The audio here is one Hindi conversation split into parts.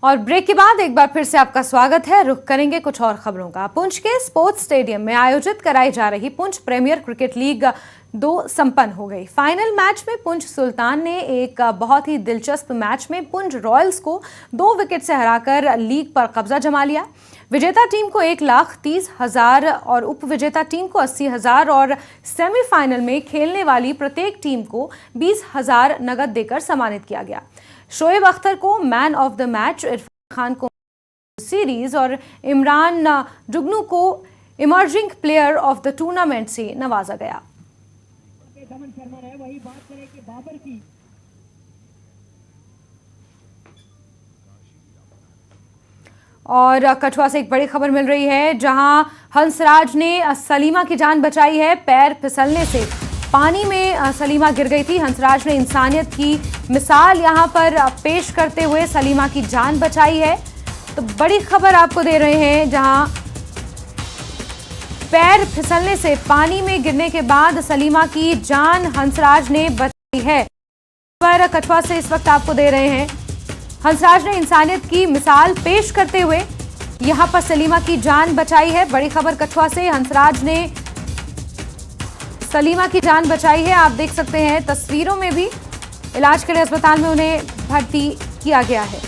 और ब्रेक के बाद एक बार फिर से आपका स्वागत है। रुख करेंगे कुछ और खबरों का। पुंछ के स्पोर्ट्स स्टेडियम में आयोजित कराई जा रही पुंछ प्रीमियर क्रिकेट लीग 2 संपन्न हो गई। फाइनल मैच में पुंछ सुल्तान ने एक बहुत ही दिलचस्प मैच में पुंछ रॉयल्स को 2 विकेट से हराकर लीग पर कब्जा जमा लिया। विजेता टीम को 1,30,000 और उप विजेता टीम को 80,000 और सेमीफाइनल में खेलने वाली प्रत्येक टीम को 20,000 नगद देकर सम्मानित किया गया। शोएब अख्तर को man of the match, Irfan Khan को सीरीज और इमरान जुगनू को emerging player of the tournament से नवाजा गया। और कठुआ से एक बड़ी खबर मिल रही है, जहां हंसराज ने सलीमा की जान बचाई है। पैर फिसलने से पानी में सलीमा गिर गई थी। हंसराज ने इंसानियत की मिसाल यहां पर पेश करते हुए सलीमा की जान बचाई है। तो बड़ी खबर आपको दे रहे हैं, जहां पैर फिसलने से पानी में गिरने के बाद सलीमा की जान हंसराज ने बचाई है। खबर कठुआ से इस वक्त आपको दे रहे हैं। हंसराज ने इंसानियत की मिसाल पेश करते हुए यहां पर सलीमा की जान बचाई है। बड़ी खबर कठुआ से, हंसराज ने सलीमा की जान बचाई है। आप देख सकते हैं तस्वीरों में भी इलाज के लिए अस्पताल में उन्हें भर्ती किया गया है।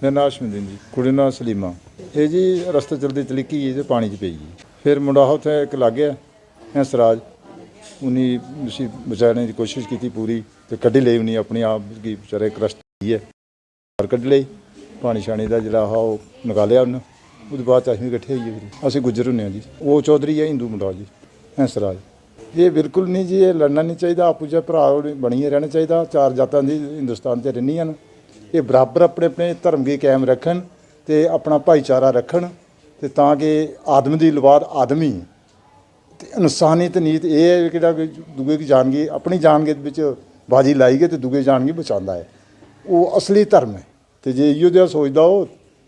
नाशमुद्दीन जी, कुड़ी नाम सलीमा। ये जी रस्ते चलते चलीकी जी पानी च पई जी। फिर मुंडा उत्थे एक लग गया हंसराज, उन्हें उसी बचाने की कोशिश की पूरी, तो कड्ढी ली उन्हें अपने आप की बेचारे एक रस्ते है और कड्ढ ली। पानी शानी का जरा हा निकालिया उन्हें। उसके बाद असीं इकट्ठे होइए, फिर असीं गुजर होंगे जी। वो चौधरी है हिंदू मुंडा जी हंसराज। ये बिल्कुल नहीं जी, ये लड़ना नहीं चाहिए, आपू च भरा बनिए रहना चाहिए। 4 जातां दी हिंदुस्तान च रहिंदियां न, ये बराबर अपने अपने धर्म गी कायम रखन ते अपना भाईचारा रखन, ते तां कि आदम दी लवाद आदमी ते इंसानियत नीत ये है कि दूए की जान गी अपनी जान के विच बाजी लाई गए तो दूए जान गी बचांदा है। वो असली धर्म है। तो जे इहो जिहा सोचदा हो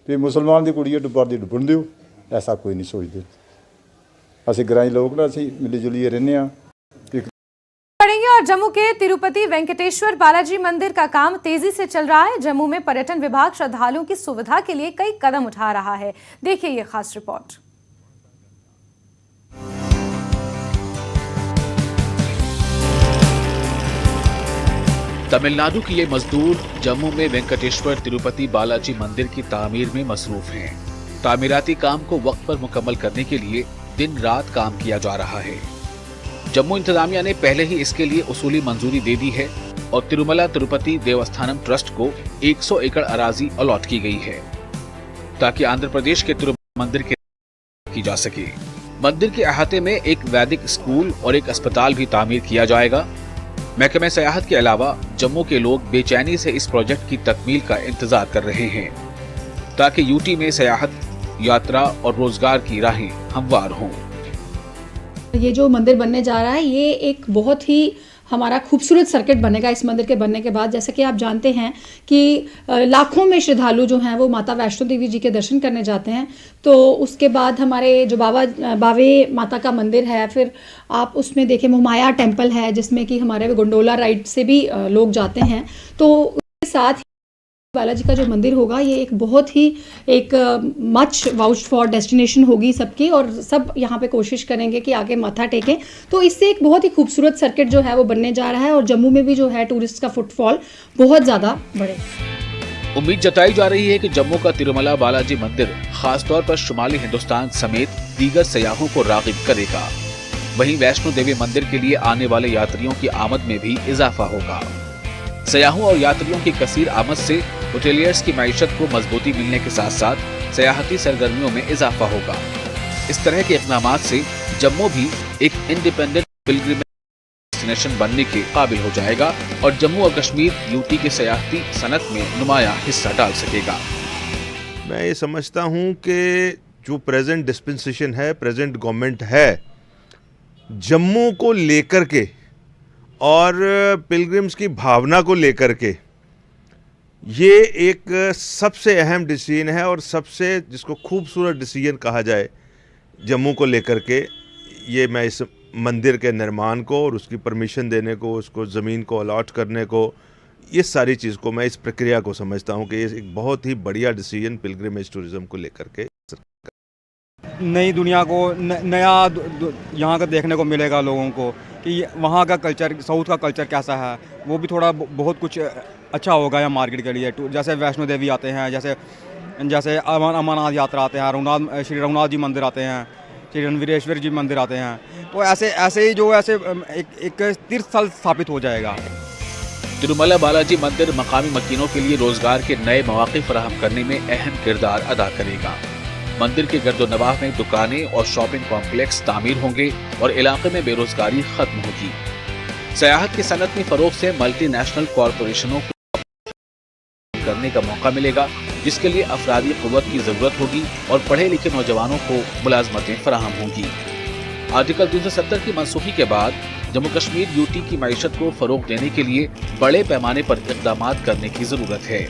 तो मुसलमान की कुड़ी डुब्बा दी डुब्बन दिओ, ऐसा कोई नहीं सोचते। असीं ग्राईं लोग ना, असीं मिली जुलिए रहने आ। पढ़ेंगे। और जम्मू के तिरुपति वेंकटेश्वर बालाजी मंदिर का काम तेजी से चल रहा है। जम्मू में पर्यटन विभाग श्रद्धालुओं की सुविधा के लिए कई कदम उठा रहा है। देखिए ये खास रिपोर्ट। तमिलनाडु के ये मजदूर जम्मू में वेंकटेश्वर तिरुपति बालाजी मंदिर की तामीर में मसरूफ हैं। तामीराती काम को वक्त पर मुकम्मल करने के लिए दिन रात काम किया जा रहा है। जम्मू इंतजामिया ने पहले ही इसके लिए उसूली मंजूरी दे दी है और तिरुमला तिरुपति देवस्थानम ट्रस्ट को 100 एकड़ अराजी अलॉट की गई है, ताकि आंध्र प्रदेश के तिरुमला मंदिर की जा सके। मंदिर के अहाते में एक वैदिक स्कूल और एक अस्पताल भी तामीर किया जाएगा। महकमे सयाहत के अलावा जम्मू के लोग बेचैनी से इस प्रोजेक्ट की तकमील का इंतजार कर रहे हैं, ताकि यूटी में सयाहत, यात्रा और रोजगार की राहें हमवार हों। ये जो मंदिर बनने जा रहा है, ये एक बहुत ही हमारा खूबसूरत सर्किट बनेगा इस मंदिर के बनने के बाद। जैसे कि आप जानते हैं कि लाखों में श्रद्धालु जो हैं वो माता वैष्णो देवी जी के दर्शन करने जाते हैं। तो उसके बाद हमारे जो बावे माता का मंदिर है, फिर आप उसमें देखें मोहमाया टेम्पल है, जिसमें कि हमारे गोंडोला राइड से भी लोग जाते हैं। तो उसके साथ बालाजी का जो मंदिर होगा, ये एक बहुत ही एक मच वाउच्ड फॉर डेस्टिनेशन होगी सबकी, और सब यहाँ पे कोशिश करेंगे कि आगे माथा टेकें। तो इससे एक बहुत ही खूबसूरत सर्किट जो है वो बनने जा रहा है, और जम्मू में भी जो है टूरिस्ट का फुटफॉल बहुत ज़्यादा बढ़े। उम्मीद जताई जा रही है कि जम्मू का तिरुमला बालाजी मंदिर खासतौर पर शुमाली हिंदुस्तान समेत दीगर सयाहों को राग़िब करेगा। वहीं वैष्णो देवी मंदिर के लिए आने वाले यात्रियों की आमद में भी इजाफा होगा। सयाहों और यात्रियों की कसीर आमद से होटेलियर्स की मईशत को मजबूती मिलने के साथ साथ सयाहती सरगर्मियों में इजाफा होगा। इस तरह के इक़दामात से जम्मू भी एक इंडिपेंडेंट पिलग्रिमेज डेस्टिनेशन बनने के काबिल हो जाएगा और जम्मू और कश्मीर यूटी के सयाहती सनत में नुमायां हिस्सा डाल सकेगा। मैं ये समझता हूँ कि जो प्रेजेंट डिस्पेंसेशन है, प्रेजेंट गवर्नमेंट है, जम्मू को लेकर के और पिलग्रिम्स की भावना को लेकर के, ये एक सबसे अहम डिसीजन है और सबसे जिसको खूबसूरत डिसीजन कहा जाए जम्मू को लेकर के, ये मैं इस मंदिर के निर्माण को और उसकी परमिशन देने को, उसको ज़मीन को अलॉट करने को, ये सारी चीज़ को मैं इस प्रक्रिया को समझता हूँ कि ये एक बहुत ही बढ़िया डिसीजन पिलग्रिमेज टूरिज़्म को लेकर के नई दुनिया को नया यहाँ का देखने को मिलेगा लोगों को कि वहाँ का कल्चर, साउथ का कल्चर कैसा है, वो भी थोड़ा बहुत कुछ अच्छा होगा या मार्केट के लिए। जैसे वैष्णो देवी आते हैं, जैसे अमरनाथ यात्रा आते हैं, श्री रघुनाथ जी मंदिर आते हैं, श्री रणवीरेश्वर जी मंदिर आते हैं, तो ऐसे ही जो एक तीर्थ स्थल स्थापित हो जाएगा। तिरुमला बालाजी मंदिर मकामी मकीनों के लिए रोजगार के नए मौके फराहम करने में अहम किरदार अदा करेगा। मंदिर के गर्दोनवाह में दुकानें और शॉपिंग कॉम्प्लेक्स तामीर होंगे और इलाके में बेरोजगारी खत्म होगी। सयाहत की सनत में फरोग से मल्टीनेशनल कॉरपोरेशनों को करने का मौका मिलेगा, जिसके लिए अफरादी कुव्वत की जरूरत होगी और पढ़े लिखे नौजवानों को मुलाजमतें फराहम होंगी। आर्टिकल 370 की मनसूखी के बाद जम्मू कश्मीर यूटी की मईशत को फरोग देने के लिए बड़े पैमाने पर इक़दाम करने की जरूरत है।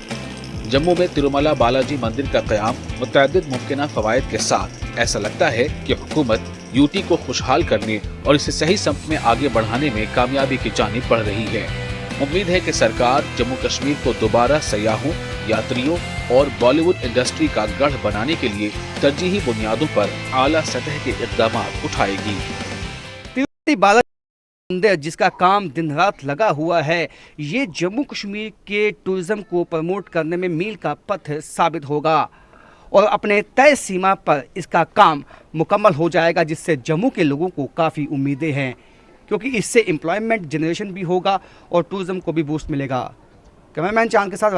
जम्मू में तिरुमला बालाजी मंदिर का क़याम मुतअद्दिद मुमकिना फ़वाइद के साथ ऐसा लगता है कि हुकूमत यूटी को खुशहाल करने और इसे सही समत में आगे बढ़ाने में कामयाबी की जानिब बढ़ रही है। उम्मीद है कि सरकार जम्मू कश्मीर को दोबारा सयाहों, यात्रियों और बॉलीवुड इंडस्ट्री का गढ़ बनाने के लिए तरजीही बुनियादों पर आला सतह के इक़दाम उठाएगी। तिरुपति बालाजी मंदिर जिसका काम दिन रात लगा हुआ है, ये जम्मू कश्मीर के टूरिज्म को प्रमोट करने में मील का पत्थर साबित होगा और अपने तय सीमा पर इसका काम मुकम्मल हो जाएगा, जिससे जम्मू के लोगों को काफ़ी उम्मीदें हैं, क्योंकि इससे एम्प्लॉयमेंट जनरेशन भी होगा और टूरिज्म को भी बूस्ट मिलेगा। कैमरामैन चांद के साथ